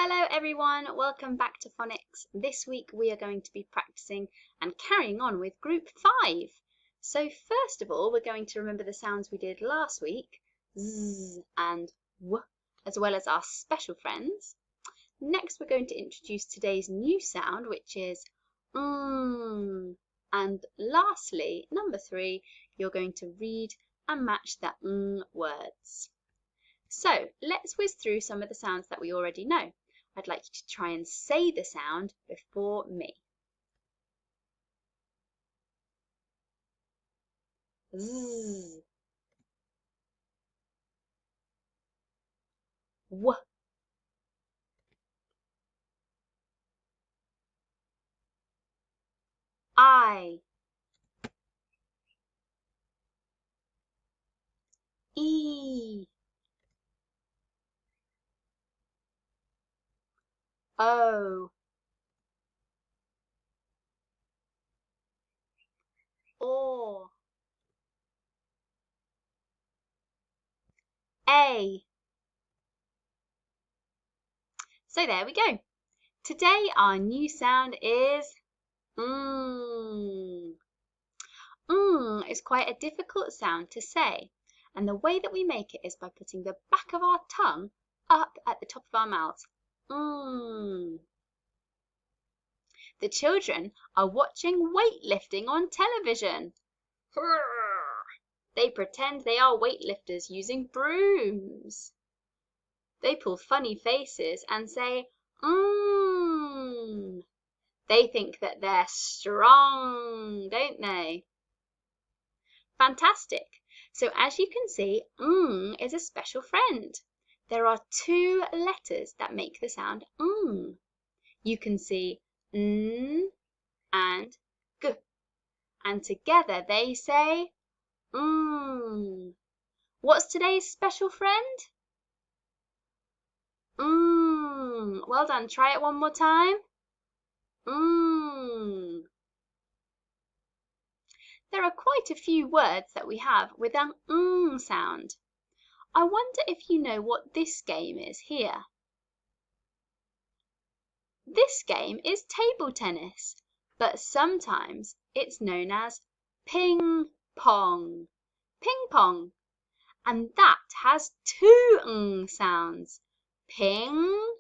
Hello everyone, welcome back to Phonics. This week we are going to be practicing and carrying on with group 5. So first of all, we're going to remember the sounds we did last week, z and w, as well as our special friends. Next we're going to introduce today's new sound, which is and lastly, number 3, you're going to read and match the words. So let's whiz through some of the sounds that we already know. I'd like you to try and say the sound before me. Z, w, I, E, O, O, A. So there we go. Today our new sound is is quite a difficult sound to say, and the way that we make it is by putting the back of our tongue up at the top of our mouths. The children are watching weightlifting on television. They pretend they are weightlifters using brooms. They pull funny faces and say, They think that they're strong, don't they? Fantastic. So as you can see, is a special friend. There are 2 letters that make the sound You can see n and g, and together they say What's today's special friend? Well done. Try it one more time. There are quite a few words that we have with an sound. I wonder if you know what this game is here. This game is table tennis, but sometimes it's known as ping pong. Ping pong. And that has 2 sounds. Ping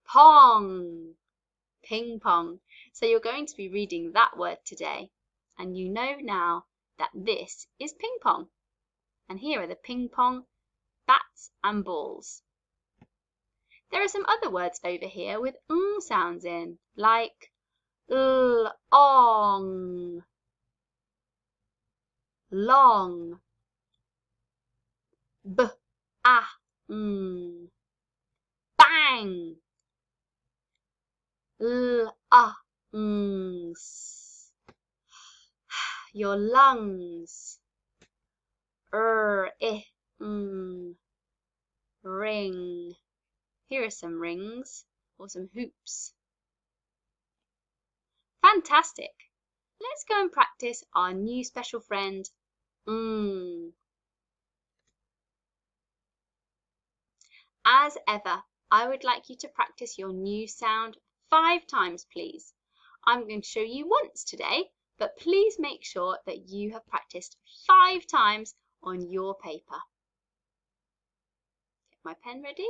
pong. Ping pong. So you're going to be reading that word today, and you know now that this is ping pong. And here are the ping pong bats and balls. There are some other words over here with sounds in, like ong, long, bang, your lungs, ring. Here are some rings or some hoops. Fantastic. Let's go and practice our new special friend, As ever, I would like you to practice your new sound 5 times, please. I'm going to show you once today, but please make sure that you have practiced 5 times on your paper. Get my pen ready.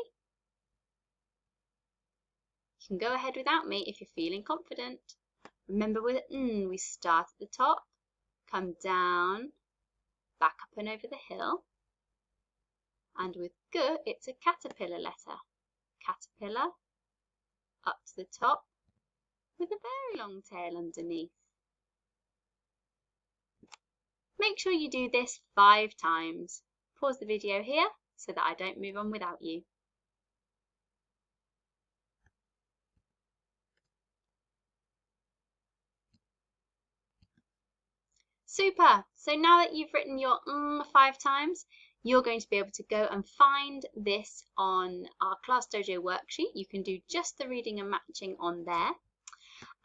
You can go ahead without me if you're feeling confident. Remember with we start at the top, come down, back up and over the hill. And with g, it's a caterpillar letter. Caterpillar, up to the top, with a very long tail underneath. Make sure you do this 5 times. Pause the video here so that I don't move on without you. Super! So now that you've written your 5 times, you're going to be able to go and find this on our Class Dojo worksheet. You can do just the reading and matching on there.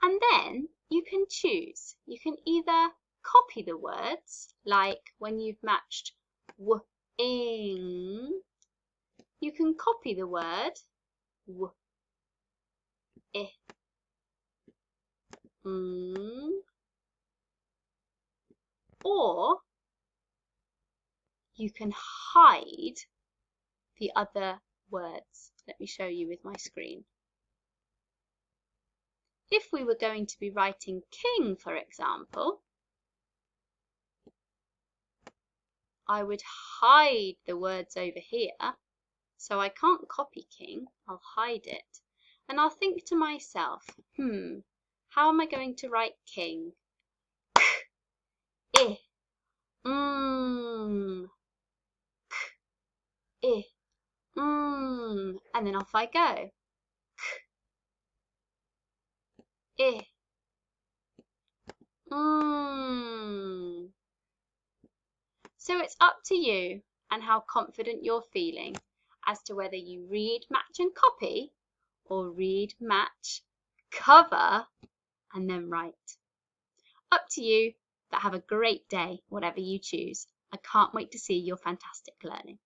And then you can choose. You can either copy the words, like when you've matched w-ing, you can copy the word w I. Or you can hide the other words. Let me show you with my screen. If we were going to be writing king, for example, I would hide the words over here. So I can't copy king, I'll hide it. And I'll think to myself, how am I going to write king? I. I. And then off I go. I. So it's up to you and how confident you're feeling as to whether you read, match and copy or read, match, cover and then write. Up to you, but have a great day, whatever you choose. I can't wait to see your fantastic learning.